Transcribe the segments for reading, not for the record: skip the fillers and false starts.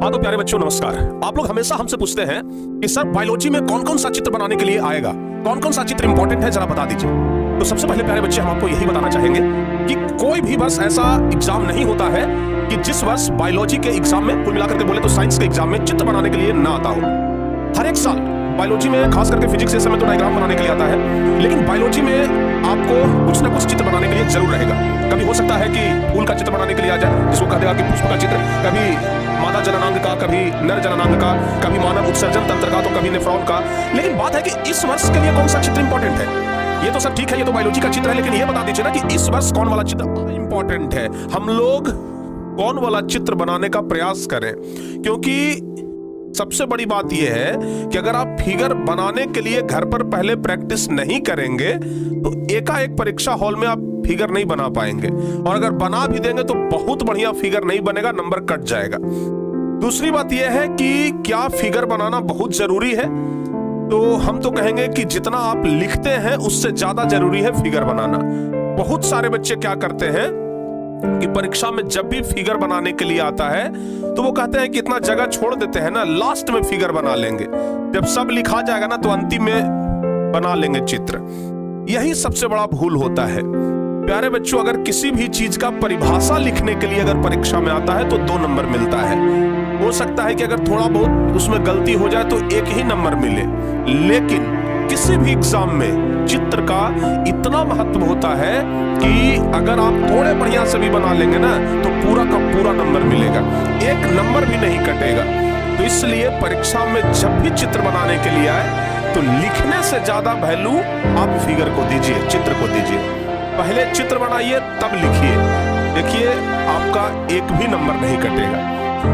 हाँ तो प्यारे बच्चों नमस्कार। आप लोग हमेशा हमसे पूछते हैं कि सर बायोलॉजी में कौन कौन सा चित्र बनाने के लिए आएगा, कौन कौन सा चित्र इंपॉर्टेंट है, जरा बता दीजिए। तो सबसे पहले प्यारे बच्चे हम आपको यही बताना चाहेंगे कि कोई भी वर्ष ऐसा एग्जाम नहीं होता है कि जिस वर्ष बायोलॉजी के एग्जाम में, कुल मिलाकर के बोले तो साइंस के एग्जाम में चित्र बनाने के लिए ना आता हो। हर एक साल बायोलॉजी में, खास करके फिजिक्स के समय तो डायग्राम बनाने के लिए आता है, लेकिन बायोलॉजी में आपको कुछ ना कुछ चित्र बनाने के लिए जरूर रहेगा। कभी हो सकता है कि फूल का चित्र बनाने के लिए आ जाए, जिसको कह देगा कि पुष्प का चित्र, कभी मादा जननांग का, कभी नर जननांग का, कभी मानव उत्सर्जन तंत्र का, तो कभी नेफ्रॉन का। लेकिन बात है कि इस वर्ष के लिए कौन सा चित्र इंपॉर्टेंट है। ये तो सब ठीक है, ये तो बायोलॉजी का चित्र है, लेकिन ये बता दीजिए ना कि इस वर्ष कौन वाला चित्र इंपॉर्टेंट है। हम लोग कौन वाला चित्र बनाने का प्रयास करें, क्योंकि सबसे बड़ी बात यह है कि अगर आप फिगर बनाने के लिए घर पर पहले प्रैक्टिस नहीं करेंगे तो एकाएक परीक्षा हॉल में आप फिगर नहीं बना पाएंगे, और अगर बना भी देंगे तो बहुत बढ़िया फिगर नहीं बनेगा, नंबर कट जाएगा। दूसरी बात यह है कि क्या फिगर बनाना बहुत जरूरी है, तो हम तो कहेंगे कि जितना आप लिखते हैं उससे ज्यादा जरूरी है फिगर बनाना। बहुत सारे बच्चे क्या करते हैं कि परीक्षा में जब भी फिगर बनाने के लिए आता है तो वो कहते हैं कि इतना जगह छोड़ देते हैं ना, लास्ट में फिगर बना लेंगे, जब सब लिखा जाएगा ना तो अंतिम में बना लेंगे चित्र। यही सबसे बड़ा भूल होता है। प्यारे बच्चों, अगर किसी भी चीज का परिभाषा लिखने के लिए अगर परीक्षा में आता है तो 2 नंबर मिलता है। हो सकता है कि अगर थोड़ा बहुत उसमें गलती हो जाए तो 1 ही नंबर मिले, लेकिन किसी भी एग्जाम में चित्र का इतना महत्व होता है कि अगर आप थोड़े बढ़िया से भी बना लेंगे ना तो पूरा का पूरा नंबर मिलेगा, 1 नंबर भी नहीं कटेगा। तो इसलिए परीक्षा में जब भी चित्र बनाने के लिए आए तो लिखने से ज्यादा वैल्यू आप फिगर को दीजिए, चित्र को दीजिए। पहले चित्र बनाइए तब लिखिए, देखिए आपका 1 भी नंबर नहीं कटेगा।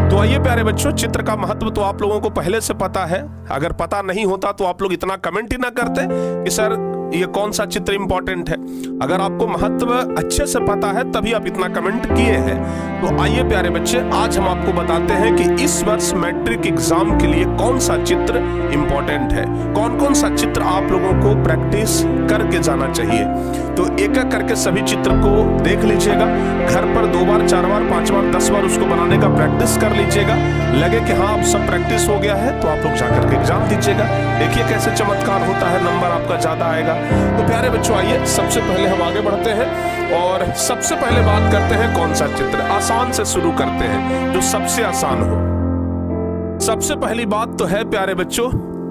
तो आइए प्यारे बच्चों, चित्र का महत्व तो आप लोगों को पहले से पता है। अगर पता नहीं होता तो आप लोग इतना कमेंट ही ना करते कि सर ये कौन सा चित्र इंपॉर्टेंट है। अगर आपको महत्व अच्छे से पता है तभी आप इतना कमेंट किए हैं। तो आइए प्यारे बच्चे, आज हम आपको बताते हैं कि इस वर्ष मैट्रिक एग्जाम के लिए कौन सा चित्र इंपॉर्टेंट है, कौन कौन सा चित्र आप लोगों को प्रैक्टिस करके जाना चाहिए। तो एक एक करके सभी चित्र को देख लीजिएगा, घर पर 2 बार 4 बार 5 बार 10 बार उसको बनाने का प्रैक्टिस कर लीजिएगा। लगे कि हाँ अब सब प्रैक्टिस हो गया है तो आप लोग जाकर के एग्जाम दीजिएगा। देखिए कैसे चमत्कार होता है, नंबर आपका ज्यादा आएगा। तो प्यारे बच्चों आइए सबसे पहले हम आगे बढ़ते हैं और सबसे पहले बात करते हैं कौन सा चित्र। आसान से शुरू करते हैं, जो सबसे आसान हो। सबसे पहली बात तो है प्यारे बच्चों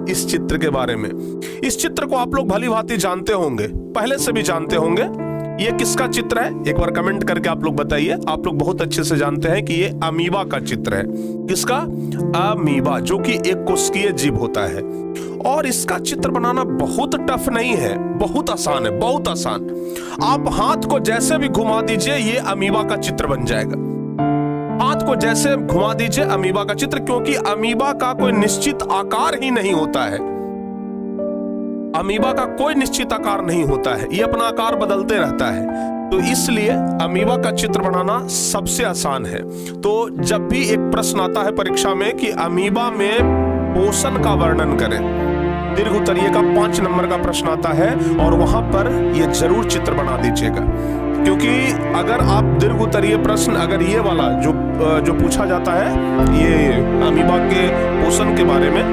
इस चित्र के बारे में। इस चित्र को आप लोग भली भांति जानते होंगे, पहले से भी जानते होंगे। ये किसका चित्र है एक बार कमेंट करके आप लोग बताइए। आप लोग बहुत अच्छे से जानते हैं कि ये अमीबा का चित्र है। किसका? अमीबा, जो कि एक कोशिकीय जीव होता है। और इसका चित्र बनाना बहुत टफ नहीं है, बहुत आसान है, बहुत आसान। आप हाथ को जैसे भी घुमा दीजिए ये अमीबा का चित्र बन जाएगा। हाथ को जैसे घुमा दीजिए अमीबा का चित्र, क्योंकि अमीबा का कोई निश्चित आकार ही नहीं होता है। अमीबा का कोई निश्चित आकार नहीं होता है, ये अपना आकार बदलते रहता है। तो इसलिए अमीबा का चित्र बनाना सबसे आसान है। तो जब भी एक प्रश्न आता है परीक्षा में कि अमीबा में पोषण का वर्णन करें, दीर्घ उत्तरीय का 5 नंबर का प्रश्न आता है और वहां पर ये जरूर चित्र बना दीजिएगा। क्योंकि अगर आप दीर्घ उत्तरीय प्रश्न, अगर ये वाला जो पूछा जाता है ये अमीबा के पोषण के बारे में,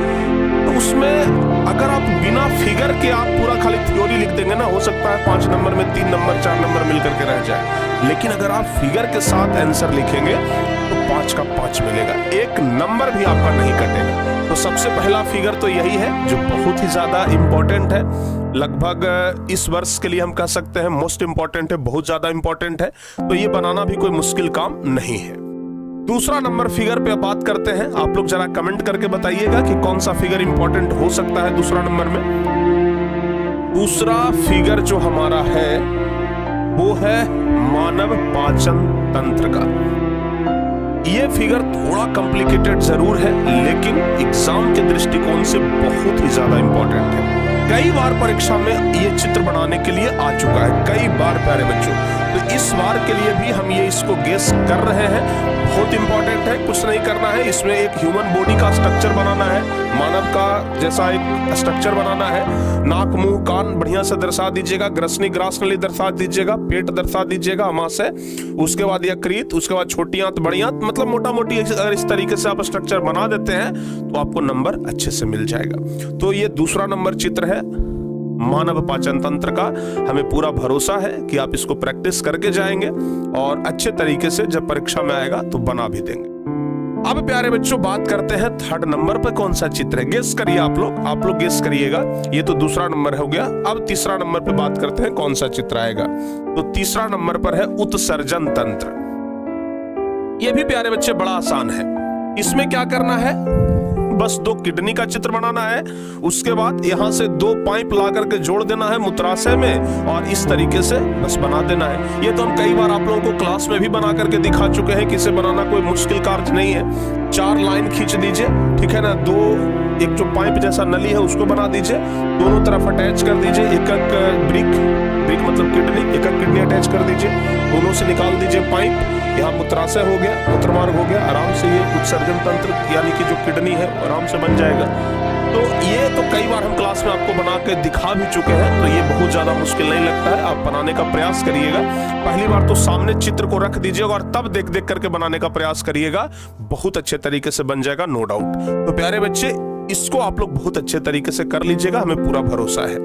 तो उसमें अगर आप बिना फिगर के आप पूरा खाली थ्योरी लिख देंगे ना, हो सकता है 5 नंबर में 3 नंबर 4 नंबर मिलकर के रह जाए। लेकिन अगर आप फिगर के साथ आंसर लिखेंगे तो 5 का 5 मिलेगा, 1 नंबर भी आपका नहीं कटेगा। तो सबसे पहला फिगर तो यही है जो बहुत ही ज्यादा इंपॉर्टेंट है। लगभग इस वर्ष के लिए हम कह सकते हैं मोस्ट इंपॉर्टेंट है, बहुत ज्यादा इंपॉर्टेंट है। तो ये बनाना भी कोई मुश्किल काम नहीं है। दूसरा नंबर फिगर पे बात करते हैं। आप लोग जरा कमेंट करके बताइएगा कि कौन सा फिगर इंपॉर्टेंट हो सकता है दूसरा नंबर में। दूसरा फिगर जो हमारा है वो है मानव पाचन तंत्र का। ये फिगर थोड़ा कॉम्प्लिकेटेड जरूर है, लेकिन एग्जाम के दृष्टिकोण से बहुत ही ज्यादा इंपॉर्टेंट है। कई बार परीक्षा में ये चित्र बनाने के लिए आ चुका है, कई बार प्यारे बच्चों। तो इस बार के लिए भी हम ये इसको गेस कर रहे हैं। बहुत इंपॉर्टेंट है, कुछ नहीं करना है। इसमें एक ह्यूमन बॉडी का स्ट्रक्चर बनाना है, मानव का जैसा एक स्ट्रक्चर बनाना है। नाक, मुंह, कान बढ़िया से दर्शा दीजिएगा, ग्रसनी ग्रासनली दर्शा दीजिएगा, पेट दर्शा दीजिएगा अमाशय, उसके बाद यकृत, उसके बाद छोटी आंत, बड़ी आंत, मतलब मोटा मोटी अगर इस तरीके से आप स्ट्रक्चर बना देते हैं तो आपको नंबर अच्छे से मिल जाएगा। तो ये दूसरा नंबर चित्र है मानव पाचन तंत्र का। हमें पूरा भरोसा है कि आप इसको प्रैक्टिस करके जाएंगे और अच्छे तरीके से जब परीक्षा में आएगा तो बना भी देंगे। अब प्यारे बच्चों बात करते हैं थर्ड नंबर पर कौन सा चित्र है। गेस करिए आप लोग गेस करिएगा। ये तो दूसरा नंबर हो गया। अब तीसरा नंबर पे बात करते हैं कौन सा चित्र आएगा। तो तीसरा नंबर पर है उत्सर्जन तंत्र। ये भी प्यारे बच्चे बड़ा आसान है। इसमें क्या करना है, बस 2 किडनी का चित्र बनाना है। उसके बाद यहां से 2 पाइप ला करके जोड़ देना है मूत्राशय में और इस तरीके से बस बना देना है। ये तो हम कई बार आप लोगों को क्लास में भी बना करके दिखा चुके हैं कि इसे बनाना कोई मुश्किल कार्य नहीं है। 4 लाइन खींच दीजिए, ठीक है ना। 2 एक जो पाइप जैसा नली है उसको बना दीजिए, दोनों तरफ अटैच कर दीजिए। एक ब्रिक मतलब किडनी, एक किडनी अटैच कर दीजिए, दोनों से निकाल दीजिए पाइप। यहाँ मूत्राशय हो गया, मूत्रमार्ग हो गया। आराम से ये उत्सर्जन तंत्र यानी कि जो किडनी है आराम से बन जाएगा। तो ये तो कई बार हम क्लास में आपको बना के दिखा भी चुके हैं, तो ये बहुत ज्यादा मुश्किल नहीं लगता है। आप बनाने का प्रयास करिएगा। पहली बार तो सामने चित्र को रख दीजिएगा और तब देख देख करके बनाने का प्रयास करिएगा। बहुत अच्छे तरीके से बन जाएगा, नो डाउट। तो प्यारे बच्चे इसको आप लोग बहुत अच्छे तरीके से कर लीजिएगा, हमें पूरा भरोसा है।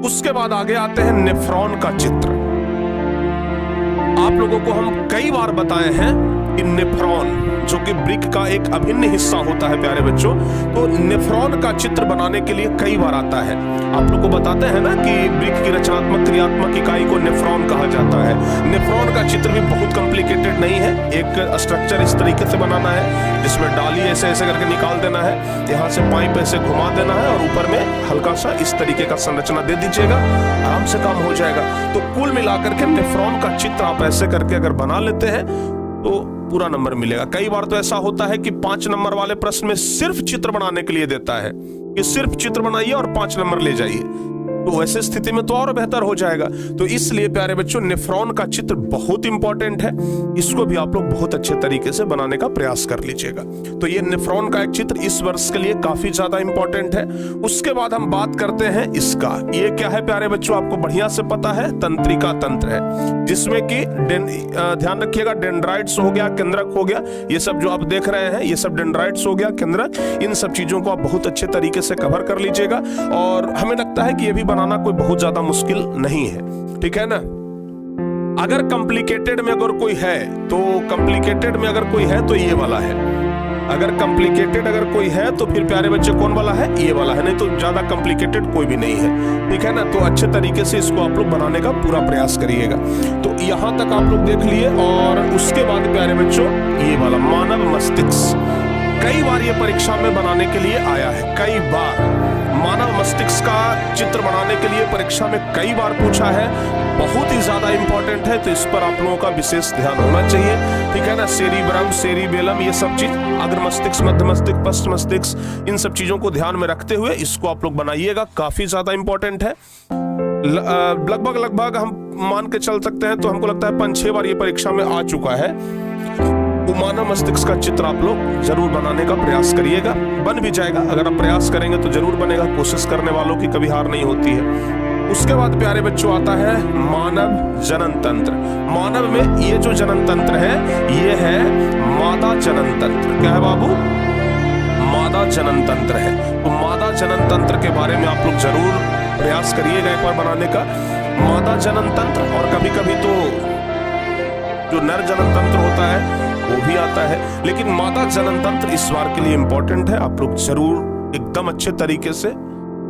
उसके बाद आगे आते हैं नेफ्रॉन का चित्र। आप लोगों को हम कई बार बताए हैं कि नेफ्रॉन जो कि ब्रिक का एक अभिन्न हिस्सा होता है प्यारे बच्चों, तो नेफ्रॉन का चित्र बनाने के लिए कई बार आता है। आप लोग को बताते हैं ना कि ब्रिक की रचनात्मक क्रियात्मक इकाई को नेफ्रॉन कहा जाता है। नेफ्रॉन का चित्र भी बहुत कॉम्प्लिकेटेड नहीं है। एक स्ट्रक्चर इस तरीके से बनाना है जिसमें डाली ऐसे ऐसे करके निकाल देना है, यहाँ से पाइप ऐसे घुमा देना है और ऊपर में हल्का सा इस तरीके का संरचना दे दीजिएगा, आराम से काम हो जाएगा। तो कुल मिलाकर के नेफ्रॉन का चित्र आप ऐसे करके अगर बना लेते हैं तो पूरा नंबर मिलेगा। कई बार तो ऐसा होता है कि 5 नंबर वाले प्रश्न में सिर्फ चित्र बनाने के लिए देता है कि सिर्फ चित्र बनाइए और 5 नंबर ले जाइए, तो वैसे स्थिति में तो और बेहतर हो जाएगा। तो इसलिए प्यारे बच्चों नेफ्रॉन का चित्र बहुत इंपॉर्टेंट है, इसको भी आप लोग बहुत अच्छे तरीके से बनाने का प्रयास कर लीजिएगा। तो ये नेफ्रॉन का एक चित्र इस वर्ष के लिए काफी ज्यादा इंपॉर्टेंट है। उसके बाद हम बात करते हैं इसका। ये क्या है प्यारे बच्चों, आपको बढ़िया से पता है, तंत्रिका तंत्र है, जिसमें कि ध्यान रखिएगा डेंड्राइट्स हो गया, केंद्रक हो गया, ये सब जो आप देख रहे हैं ये सब डेंड्राइट्स हो गया, केंद्रक, इन सब चीजों को आप बहुत अच्छे तरीके से कवर कर लीजिएगा। और हमें लगता है कि ये भी बनाना कोई बहुत ज्यादा मुश्किल नहीं है, ठीक है ना। अगर कॉम्प्लिकेटेड में अगर कोई है तो ये वाला है। अगर कॉम्प्लिकेटेड अगर कोई है तो फिर प्यारे बच्चे कौन वाला है, ये वाला है, नहीं तो ज्यादा कॉम्प्लिकेटेड कोई भी नहीं है, ठीक है ना। तो अच्छे तरीके से इसको आप लोग बनाने का पूरा प्रयास करिएगा। तो यहां तक आप लोग देख लिए। और उसके बाद प्यारे बच्चों ये वाला मानव मस्तिष्क, कई बार ये परीक्षा में बनाने के लिए आया है, कई बार मानव मस्तिष्क का चित्र बनाने के लिए परीक्षा में कई बार पूछा है। बहुत ही ज्यादा इंपॉर्टेंट है, तो इस पर आप लोगों का विशेष ध्यान होना चाहिए, ठीक है ना। सेरिब्रम, सेरिबेलम, ये सब चीज, अग्र मस्तिष्क, मध्य मस्तिष्क, पश्च मस्तिष्क, इन सब चीजों को ध्यान में रखते हुए इसको आप लोग बनाइएगा, काफी ज्यादा इंपॉर्टेंट है। लगभग हम मान के चल सकते हैं, तो हमको लगता है 5-6 बार ये परीक्षा में आ चुका है। तो मानव मस्तिष्क का चित्र आप लोग जरूर बनाने का प्रयास करिएगा, बन भी जाएगा। अगर आप प्रयास करेंगे तो जरूर बनेगा, कोशिश करने वालों की कभी हार नहीं होती है। उसके बाद प्यारे बच्चों आता है मानव जनन तंत्र। मानव में ये जो जनन तंत्र है ये है मादा जनन तंत्र। क्या है बाबू, मादा जनन तंत्र है। तो मादा जनन तंत्र के बारे में आप लोग जरूर प्रयास करिएगा एक बार बनाने का, मादा जनन तंत्र। और कभी कभी तो जो नर जनन तंत्र होता है वो भी आता है, लेकिन मादा जनन तंत्र इस बार के लिए इंपॉर्टेंट है। आप लोग जरूर एकदम अच्छे तरीके से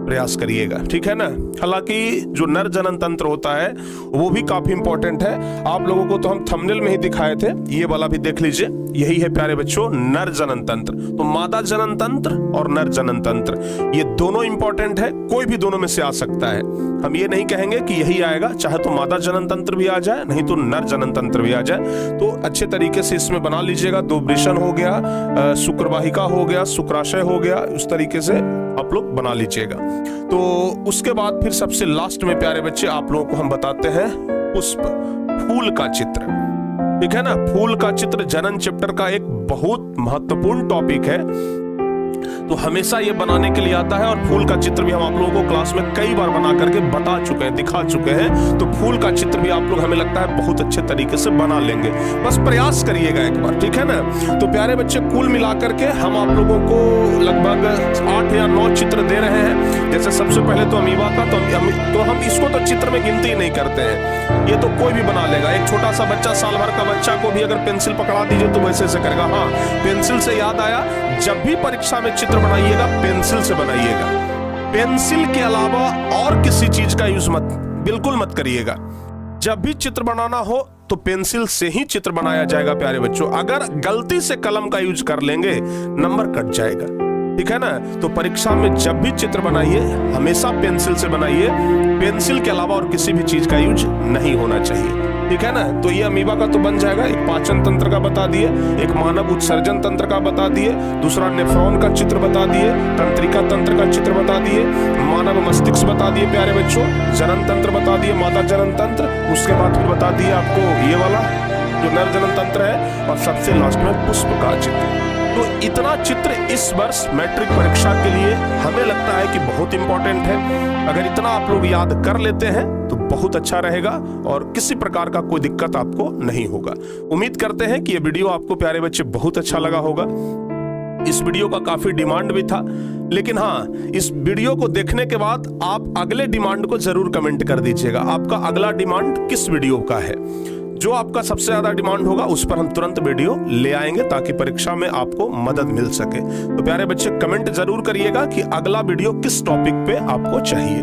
प्रयास करिएगा, ठीक है ना। हालांकि जो नर जनन तंत्र होता है वो भी काफी इंपॉर्टेंट है। आप लोगों को तो हम थंबनेल में ही दिखाए थे, ये वाला भी देख लीजिए, यही है प्यारे बच्चों नर जनन तंत्र। तो मादा जनन तंत्र और नर जनन तंत्र ये दोनों इंपॉर्टेंट है, कोई भी दोनों में से आ सकता है। हम ये नहीं कहेंगे कि यही आएगा, चाहे तो मादा जनन तंत्र भी आ जाए, नहीं तो नर जनन तंत्र भी आ जाए। तो अच्छे तरीके से इसमें बना लीजिएगा। 2 वृषण हो गया, शुक्रवाहिका हो गया, शुक्राशय हो गया, उस तरीके से आप लोग बना लीजिएगा। तो उसके बाद फिर सबसे लास्ट में प्यारे बच्चे आप लोगों को हम बताते हैं पुष्प। फूल का चित्र, ठीक है ना। फूल का चित्र जनन चैप्टर का एक बहुत महत्वपूर्ण टॉपिक है, तो हमेशा ये बनाने के लिए आता है। और फूल का चित्र भी हम आप लोगों को क्लास में कई बार बना करके बता चुके हैं, दिखा चुके हैं। तो फूल का चित्र भी आप लोग हमें लगता है बहुत अच्छे तरीके से बना लेंगे, बस प्रयास करिएगा एक बार, ठीक है ना। तो प्यारे बच्चे, कुल मिलाकर के हम आप लोगों को लगभग 8 या 9 चित्र दे रहे हैं। जैसे सबसे पहले तो अमीबा का, तो हम इसको तो चित्र में गिनती ही नहीं करते हैं, ये तो कोई भी बना लेगा। एक छोटा सा बच्चा, साल भर का बच्चा को भी अगर पेंसिल पकड़ा दीजिए तो वैसे से करेगा। हाँ, पेंसिल से याद आया, जब भी परीक्षा में चित्र बनाइएगा पेंसिल से बनाइएगा। पेंसिल के अलावा और किसी चीज का यूज बिल्कुल मत करिएगा। जब भी चित्र बनाना हो तो पेंसिल से ही चित्र बनाया जाएगा प्यारे बच्चों। अगर गलती से कलम का यूज कर लेंगे नंबर कट जाएगा, ठीक है ना। तो परीक्षा में जब भी चित्र बनाइए हमेशा पेंसिल से बनाइए, पेंसिल के अलावा और किसी भी चीज का यूज नहीं होना चाहिए, ठीक है ना। तो ये अमीबा का तो बन जाएगा। एक पाचन तंत्र का बता दिए, एक मानव उत्सर्जन तंत्र का बता दिए, दूसरा नेफ्रॉन का चित्र बता दिए, तंत्रिका तंत्र का चित्र बता दिए, मानव मस्तिष्क बता दिए प्यारे बच्चों, जनन तंत्र बता दिए, माता जनन तंत्र, उसके बाद फिर बता दिए आपको ये वाला जो नर जनन तंत्र है, और सबसे लास्ट में पुष्प का चित्र। तो इतना चित्र इस वर्ष मैट्रिक परीक्षा के लिए हमें लगता है कि बहुत इंपॉर्टेंट है। अगर इतना आप लोग याद कर लेते हैं तो बहुत अच्छा रहेगा और किसी प्रकार का कोई दिक्कत आपको नहीं होगा। उम्मीद करते हैं कि ये वीडियो आपको प्यारे बच्चे बहुत अच्छा लगा होगा। इस वीडियो का काफी डिमांड भी था, लेकिन हाँ, इस वीडियो को देखने के बाद आप अगले डिमांड को जरूर कमेंट कर दीजिएगा। आपका अगला डिमांड किस वीडियो का है? जो आपका सबसे ज्यादा डिमांड होगा उस पर हम तुरंत वीडियो ले आएंगे ताकि परीक्षा में आपको मदद मिल सके। तो प्यारे बच्चे, कमेंट जरूर करिएगा कि अगला वीडियो किस टॉपिक पे आपको चाहिए।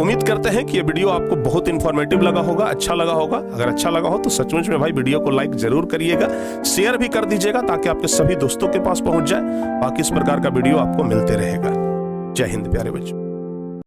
उम्मीद करते हैं कि ये वीडियो आपको बहुत इंफॉर्मेटिव लगा होगा, अच्छा लगा होगा। अगर अच्छा लगा हो तो सचमुच में भाई वीडियो को लाइक जरूर करिएगा, शेयर भी कर दीजिएगा ताकि आपके सभी दोस्तों के पास पहुंच जाए। बाकी इस प्रकार का वीडियो आपको मिलते रहेगा। जय हिंद प्यारे बच्चों।